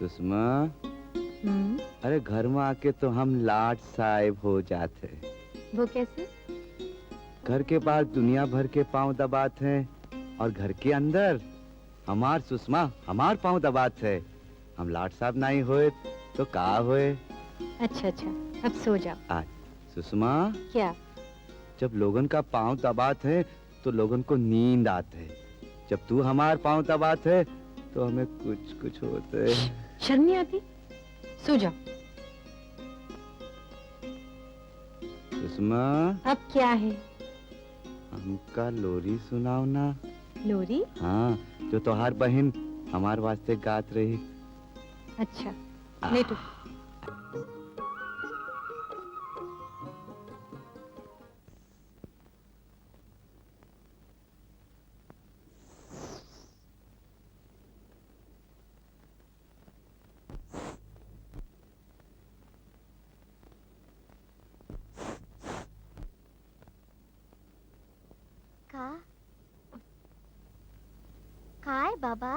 सुषमा, अरे घर में आके तो हम लाट साहिब हो जाते। वो कैसे? घर के बाहर दुनिया भर के पांव दबाते हैं और घर के अंदर हमार सुषमा हमार पांव दबाते हैं। हम लाट साहब नहीं होए तो का होए? अच्छा, अब सो जाओ। आज सुषमा, क्या? जब लोगन का पांव दबाते हैं तो लोगन को नींद आते है। जब तू हमार पांव दबाते है तो हमें कुछ होते है। शर्म नहीं आती? सो जाओ। सुषमा, अब क्या है? हमका लोरी सुनाओ ना। लोरी? हाँ, जो तोहार बहन हमार वास्ते गात रही। अच्छा, लेटो। काय बाबा?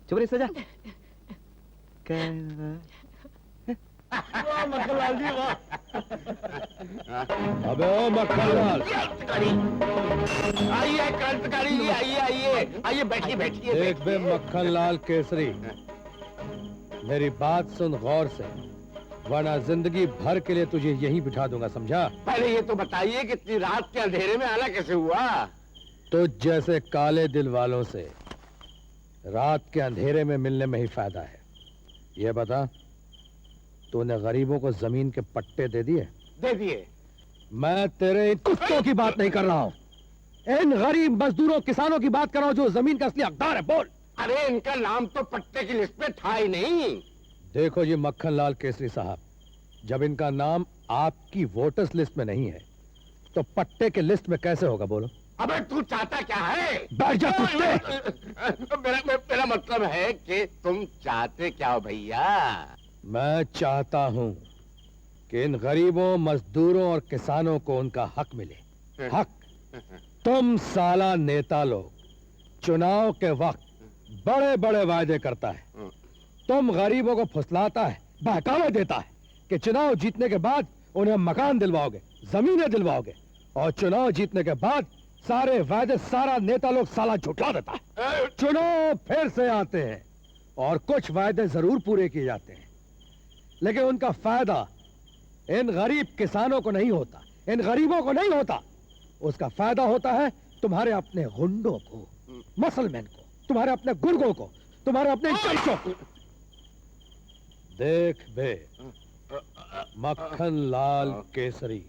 चुप रही सजा। मक्खनलाल जी वाह। अबे ओ मक्खनलाल, आइए क्रांतिकारी जी, आइए बैठिए। देख बे मक्खनलाल केसरी, मेरी बात सुन गौर से, वरना जिंदगी भर के लिए तुझे यहीं बिठा दूंगा, समझा? पहले ये तो बताइए कि इतनी रात के अंधेरे में आना कैसे हुआ? तो जैसे काले दिल वालों से रात के अंधेरे में मिलने में ही फायदा है। ये बता, तूने गरीबों को जमीन के पट्टे दे दिए? दे दिए। मैं तेरे इन कुत्तों की बात नहीं कर रहा हूं, इन गरीब मजदूरों किसानों की बात कर रहा हूं जो जमीन का असली हकदार है। बोल। अरे इनका नाम तो पट्टे की लिस्ट में था ही नहीं। देखो जी मक्खनलाल केसरी साहब, जब इनका नाम आपकी वोटर्स लिस्ट में नहीं है तो पट्टे के लिस्ट में कैसे होगा? बोलो। अबे तू चाहता क्या है? बैठ जा कुत्ते। मेरा मतलब है कि तुम चाहते क्या हो भैया? मैं चाहता हूं कि इन गरीबों मजदूरों और किसानों को उनका हक मिले। हक। तुम साला नेता लोग चुनाव के वक्त बड़े बड़े वायदे करता है, तुम गरीबों को फुसलाता है, बहकावे देता है कि चुनाव जीतने के बाद उन्हें मकान दिलवाओगे, जमीनें दिलवाओगे, और चुनाव जीतने के बाद सारे वायदे सारा नेता लोग साला झुठला देता है। चुनाव फिर से आते हैं और कुछ वायदे जरूर पूरे किए जाते हैं, लेकिन उनका फायदा इन गरीब किसानों को नहीं होता, इन गरीबों को नहीं होता। उसका फायदा होता है तुम्हारे अपने गुंडों को, मसलमैन को, तुम्हारे अपने गुर्गों को, तुम्हारे अपने इंटेलेक्चुअल को। देख बे मक्खनलाल केसरी,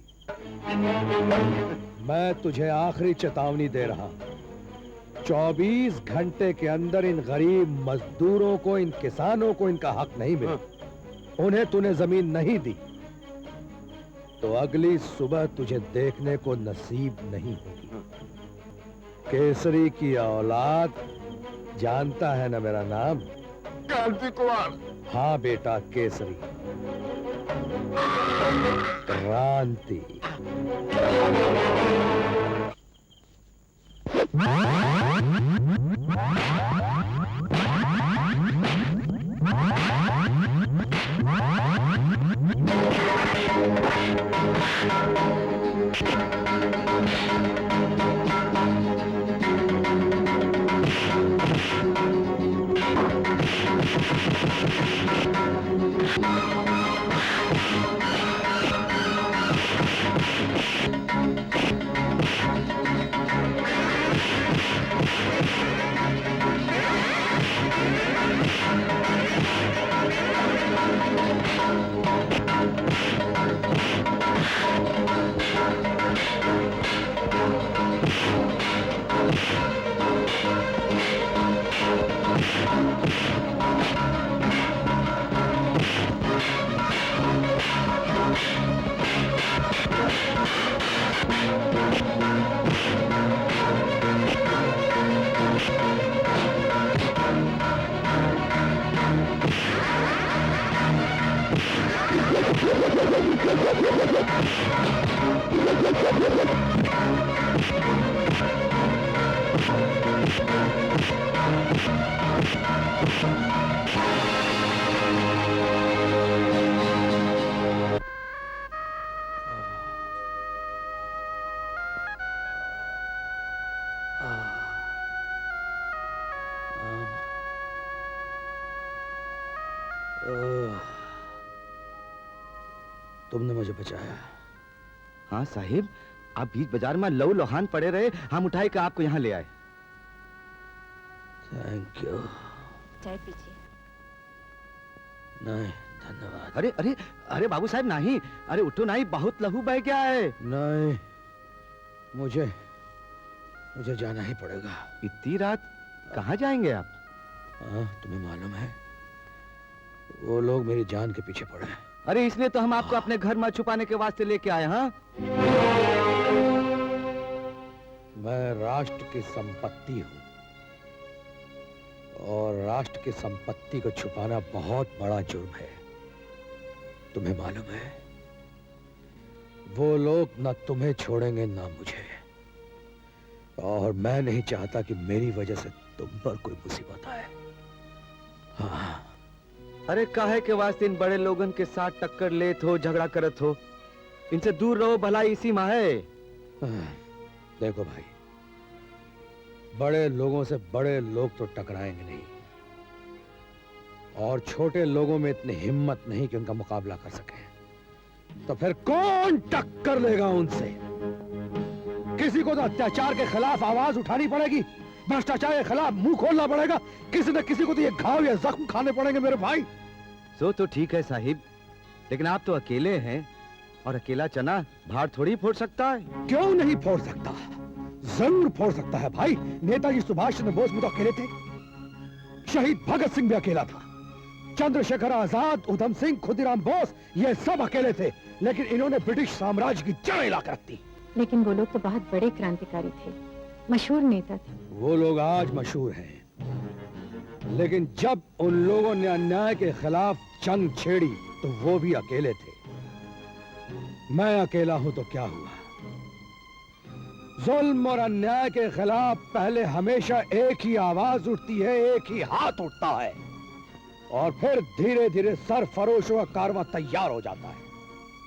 मैं तुझे आखिरी चेतावनी दे रहा हूं। 24 घंटे के अंदर इन गरीब मजदूरों को, इन किसानों को इनका हक नहीं मिला, उन्हें तूने जमीन नहीं दी, तो अगली सुबह तुझे देखने को नसीब नहीं होगी। केसरी की औलाद, जानता है ना मेरा नाम? क्रांति कुमार। हाँ बेटा, केसरी, क्रांति। तुमने मुझे बचाया। हाँ साहिब, आप बीच बाजार में लहू लोहान पड़े रहे, हम उठाए के आपको यहाँ ले आए। Thank you. चाय पीजिए। नहीं धन्यवाद। अरे अरे अरे बाबू साहब नहीं, अरे उठो नहीं, बहुत लहू बह गया है। नहीं, मुझे जाना ही पड़ेगा। इतनी रात कहाँ जाएंगे आप? हाँ, तुम्हें मालूम है वो लोग मेरी जान के पीछे पड़े हैं। अरे इसलिए तो हम आपको अपने घर में छुपाने के वास्ते लेके आए। हाँ, मैं राष्ट्र की संपत्ति हूँ और राष्ट्र की संपत्ति को छुपाना बहुत बड़ा जुर्म है। तुम्हें मालूम है वो लोग ना तुम्हें छोड़ेंगे ना मुझे, और मैं नहीं चाहता कि मेरी वजह से तुम पर कोई मुसीबत आए। हाँ। अरे काहे के वास्ते इन बड़े लोगन के साथ टक्कर लेत हो, झगड़ा करत हो? इनसे दूर रहो, भलाई इसी में है। देखो भाई, बड़े लोगों से बड़े लोग तो टकराएंगे नहीं, और छोटे लोगों में इतनी हिम्मत नहीं कि उनका मुकाबला कर सके। तो फिर कौन टक्कर लेगा उनसे? किसी को तो अत्याचार के खिलाफ आवाज उठानी पड़ेगी, भ्रष्टाचार के खिलाफ मुंह खोलना पड़ेगा, किसी न किसी को तो ये घाव या जख्म खाने पड़ेंगे मेरे भाई। सो तो ठीक है साहिब, लेकिन आप तो अकेले हैं, और अकेला चना भार थोड़ी फोड़ सकता है। क्यों नहीं फोड़ सकता? जरूर फोड़ सकता है भाई। नेताजी सुभाष चंद्र बोस भी तो अकेले थे, शहीद भगत सिंह भी अकेला था, चंद्रशेखर आजाद, उधम सिंह, खुदीराम बोस, ये सब अकेले थे, लेकिन इन्होंने ब्रिटिश साम्राज्य की जड़ हिला कर रख दी। लेकिन वो लोग तो बहुत बड़े क्रांतिकारी थे, मशहूर नेता थे। वो लोग आज मशहूर हैं, लेकिन जब उन लोगों ने अन्याय के खिलाफ जंग छेड़ी तो वो भी अकेले थे। मैं अकेला हूं तो क्या हुआ? जुल्म और अन्याय के खिलाफ पहले हमेशा एक ही आवाज उठती है, एक ही हाथ उठता है, और फिर धीरे धीरे सरफरोशों का कारवां तैयार हो जाता है।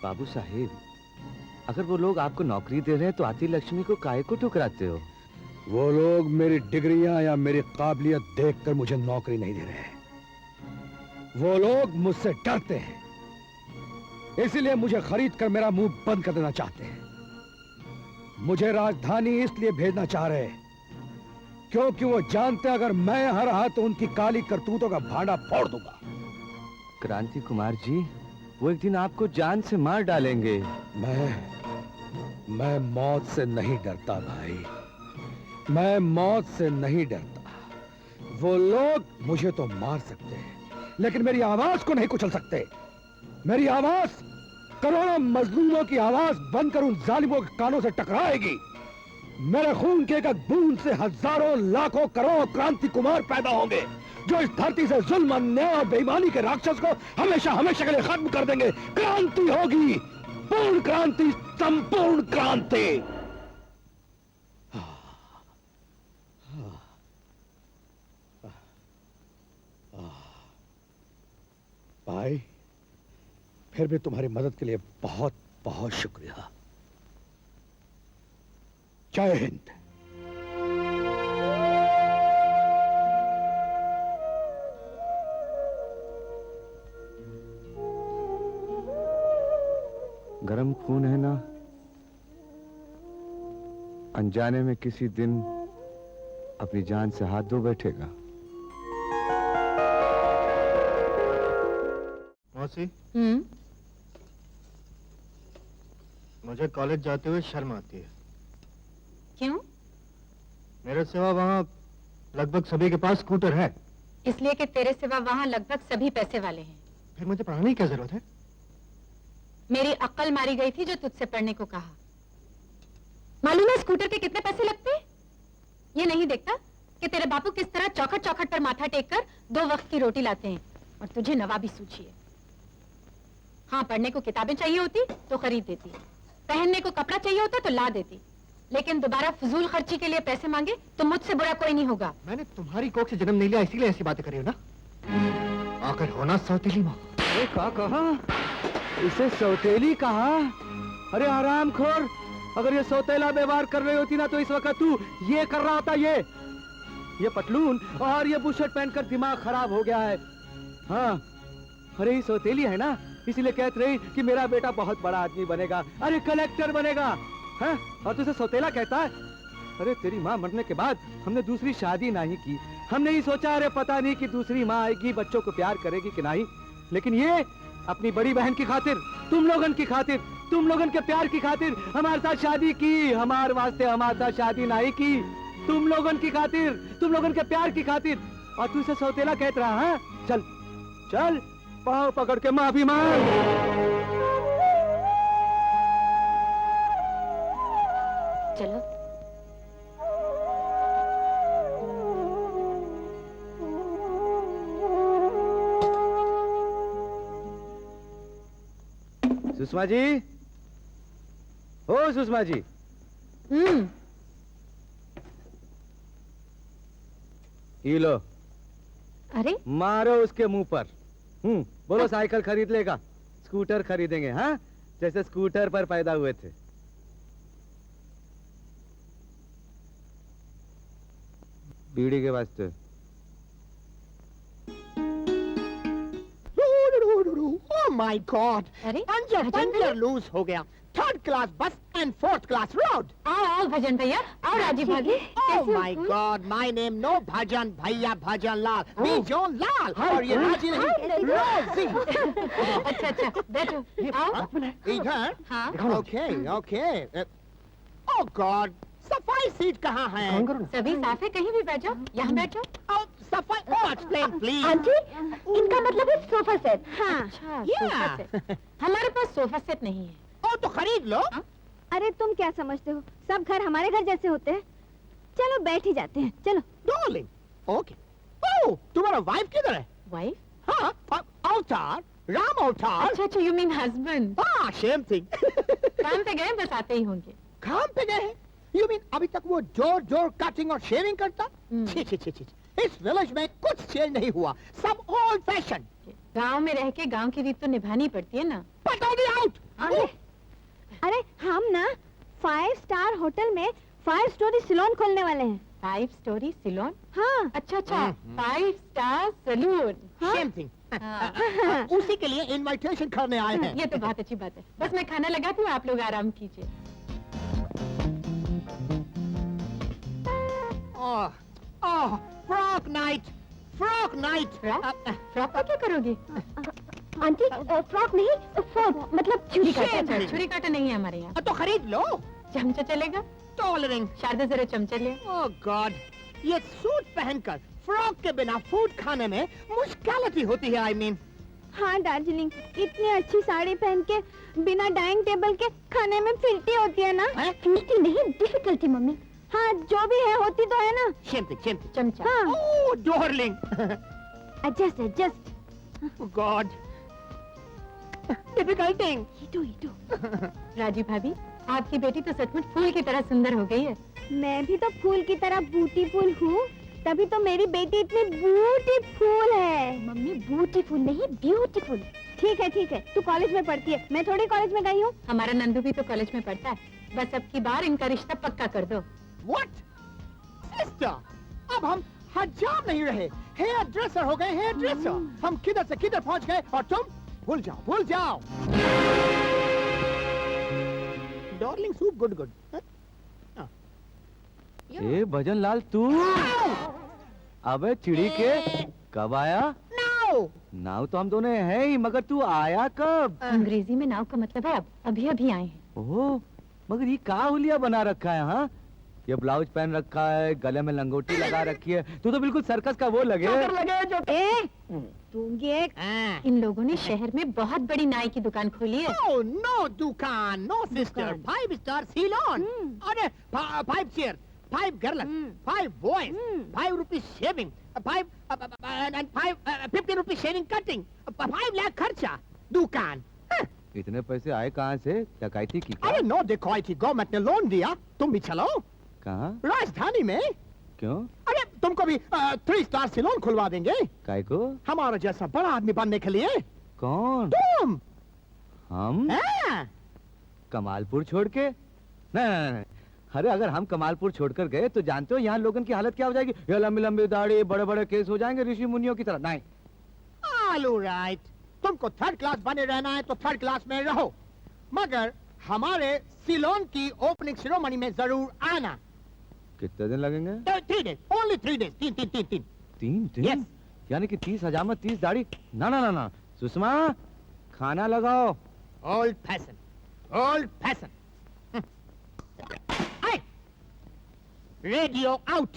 बाबू साहिब, अगर वो लोग आपको नौकरी दे रहे हैं तो आती लक्ष्मी को काहे को ठुकराते हो? वो लोग मेरी डिग्रियां या मेरी काबिलियत देखकर मुझे नौकरी नहीं दे रहे हैं। वो लोग मुझसे डरते हैं, इसलिए मुझे खरीद कर मेरा मुंह बंद कर देना चाहते हैं। मुझे राजधानी इसलिए भेजना चाह रहे हैं क्योंकि वो जानते हैं अगर मैं यहाँ रहा तो उनकी काली करतूतों का भांडा फोड़ दूंगा। क्रांति कुमार जी, वो एक दिन आपको जान से मार डालेंगे। मैं मौत से नहीं डरता भाई, मैं मौत से नहीं डरता। वो लोग मुझे तो मार सकते हैं, लेकिन मेरी आवाज को नहीं कुचल सकते। मेरी आवाज करोड़ों मजलूमों की आवाज बनकर उन जालिमों के कानों से टकराएगी। मेरे खून के एक बूंद से हजारों लाखों करोड़ों क्रांति कुमार पैदा होंगे जो इस धरती से जुल्म, अन्याय और बेईमानी के राक्षस को हमेशा हमेशा के लिए खत्म कर देंगे। क्रांति होगी, पूर्ण क्रांति, संपूर्ण क्रांति। भाई, फिर भी तुम्हारी मदद के लिए बहुत बहुत शुक्रिया। जय हिंद। गरम खून है ना, अनजाने में किसी दिन अपनी जान से हाथ धो बैठेगा। मौसी, हम्म, मुझे कॉलेज जाते हुए शर्म आती है। क्यों? मेरे सिवा वहाँ लगभग सभी के पास स्कूटर है। इसलिए कि तेरे सिवा वहाँ लगभग सभी पैसे वाले हैं। फिर मुझे पढ़ाने की क्या जरूरत है? मेरी अक्ल मारी गई थी जो तुझसे पढ़ने को कहा। मालूम है स्कूटर के कितने पैसे लगते हैं? ये नहीं देखता कि तेरे बापू किस तरह चौखट चौखट पर माथा टेक कर 2 वक्त की रोटी लाते हैं, और तुझे नवाबी सूझी है। हाँ, पढ़ने को किताबें चाहिए होती तो खरीद देती, पहनने को कपड़ा चाहिए होता तो ला देती, लेकिन दोबारा फजूल खर्ची के लिए पैसे मांगे तो मुझसे बुरा कोई नहीं होगा। मैंने तुम्हारी कोख से जन्म नहीं लिया, इसीलिए ऐसी बातें करी हो ना। आकर होना सौतेली माँ। अरे क्या कहा? इसे सौतेली कहा? अरे हरामखोर, अगर ये सौतेला व्यवहार कर रही होती ना तो इस वक्त तू ये कर रहा होता। ये पतलून और ये बुशर्ट पहनकर दिमाग खराब हो गया है। हाँ, अरे ये सौतेली है ना, इसीलिए कहते रही कि मेरा बेटा बहुत बड़ा आदमी बनेगा, अरे कलेक्टर बनेगा, हैं? और तुझे सौतेला कहता है? अरे तेरी माँ मरने के बाद हमने दूसरी शादी नहीं की, हमने ये सोचा अरे पता नहीं कि दूसरी माँ आएगी बच्चों को प्यार करेगी कि नहीं, लेकिन ये अपनी बड़ी बहन की खातिर, तुम लोगन की खातिर, तुम लोगन के प्यार की खातिर हमारे साथ शादी की, हमारे वास्ते हमारे साथ शादी नहीं की, तुम लोगन की खातिर, तुम लोगन के प्यार की खातिर, और तू इसे सौतेला कहत रहा है? चल चल पाँव पकड़ के माफी मांग। चलो। सुषमा जी, ओ सुषमा जी, ये लो, अरे मारो उसके मुंह पर। बोलो साइकिल खरीद लेगा, स्कूटर खरीदेंगे, हाँ? जैसे स्कूटर पर पैदा हुए थे। बीड़ी के वास्ते। Oh my God! अरे पंजर भजन भैया, पंजर लूज हो गया। थर्ड क्लास बस एंड फोर्थ क्लास रोड। आओ आओ भजन भैया, आओ राजीव भाभी। Oh my God! My name no भजन भैया भजन लाल, मी जॉन लाल और ये राजी नहीं रोजी। अच्छा अच्छा बैठो, आओ। इधर? हाँ ओके ओके। Oh God! सफाई सीट कहाँ है? सभी साफ है, कहीं भी बैठ जाओ, यहाँ बैठो। Oh, सफाई oh, explain please. आंटी, इनका मतलब है सोफा सेट। हाँ। अच्छा Yeah. Sofa set. हमारे पास सोफा सेट नहीं है। Oh, तो खरीद लो। अरे तुम क्या समझते हो, सब घर हमारे घर जैसे होते हैं। चलो बैठ ही जाते हैं, चलो। Darling. Okay. Oh, तुम्हारा वाइफ किधर है? वाइफ? हाँ, अवतार, राम अवतार। अच्छा अच्छा, यू मीन हस्बैंड। हाँ, सेम थिंग। काम पे गए, बस आते ही होंगे। काम पे गए हैं? You mean अभी तक वो जोर जोर कटिंग और शेविंग करता? छी छी छी छी। इस विलेज में कुछ चेंज नहीं हुआ, सब ओल्ड फैशन। गांव में रह के गांव की रीत तो निभानी पड़ती है ना। पटौदी आउट। अरे हम ना 5 स्टार होटल में 5 स्टोरी सैलून खोलने वाले हैं। 5 स्टोरी सैलून? हाँ। अच्छा अच्छा, 5 स्टार सैलून। Same thing. हाँ। उसी के लिए इनविटेशन करने आए हैं। ये तो बहुत अच्छी बात है। बस मैं खाना लगाती हूँ, आप लोग आराम कीजिए। Oh, oh, frock night, frock night. Frock का क्या करोगे? आंटी फ्रॉक नहीं, फोक मतलब छुरी काटा। अच्छा, छुरी काटा नहीं है हमारे यहाँ। तो खरीद लो। चमचा चलेगा? टॉलरिंग। शारदा जरा चमचा ले। ओह गॉड, ये सूट पहनकर फ्रॉक के बिना फूड खाने में मुश्किलाती होती है। आई मीन हाँ दार्जिलिंग, इतनी अच्छी साड़ी पहन के बिना डाइनिंग टेबल के खाने में फिरती होती है ना। फिरती नहीं, डिफिकल्टी मम्मी। हाँ जो भी है होती तो है ना। Same thing. चमचा। हाँ। Oh darling. Adjust adjust. God, difficulting. Rajiv भाभी, आपकी बेटी तो सचमुच फूल की तरह सुंदर हो गई है। मैं भी तो फूल की तरह ब्यूटीफुल हूँ, तभी तो मेरी बेटी इतनी ब्यूटीफुल है। मम्मी ब्यूटीफुल नहीं, ब्यूटीफुल। ठीक है, तू कॉलेज में पढ़ती है, मैं थोड़ी कॉलेज में गई हूँ। हमारा नंदू भी तो कॉलेज में पढ़ता है। बस अब की बार इनका रिश्ता पक्का कर दो। What? सिस्टर, अब हम हजाम नहीं रहे, हेयर ड्रेसर हो गए, हेयर ड्रेसर। हम किधर से किधर पहुंच गए और तुम भूल जाओ। Darling soup good. ए भजन लाल तू, अबे चिड़ी के कब आया? No! नाव तो हम दोनों हैं ही, मगर तू आया कब? अंग्रेजी में नाव का मतलब है अब, अभी आए हैं। ओह, मगर ये का हुलिया बना रखा है? हाँ, ये ब्लाउज पहन रखा है, गले में लंगोटी लगा रखी है, तू तो बिल्कुल सर्कस का वो लगे। तू ये इन लोगों ने शहर में बहुत बड़ी नाई की दुकान खोली है। Oh, no दुकान, no sister, 5 star salon. अरे 5 chairs, 5 girls, 5 boys, 5 rupees shaving, 50 rupees shaving cutting, 5 lakh खर्चा, दुकान। इतने पैसे आए कहाँ से? डकैती की क्या? अरे नो डकैती, गवर्नमेंट ने लोन दिया, तुम भी चलो। कहाँ? राजधानी में। क्यों? अरे तुमको भी 3 स्टार सैलून खुलवा देंगे, काय को? हमारा जैसा बड़ा आदमी बनने के लिए। कौन? तुम। हम? हाँ। कमालपुर छोड़ के? नहीं, अरे अगर हम कमालपुर छोड़कर गए तो जानते हो यहाँ लोगों की हालत क्या हो जाएगी? ये लंबी लंबी दाढ़ी, बड़े बड़े केस हो जाएंगे ऋषि मुनियों की तरह। नहीं। All right. तुमको थर्ड क्लास बने रहना है तो थर्ड क्लास में रहो, मगर हमारे सिलोन की ओपनिंग सेरेमनी में जरूर आना। कितने दिन लगेंगे? 3 days, only 3 days, 3 3 दिन? Yes. यानी कि 30 हजामत 30 दाढ़ी? ना ना ना ना सुषमा, खाना लगाओ। old fashion, old fashion. Hey! Radio out.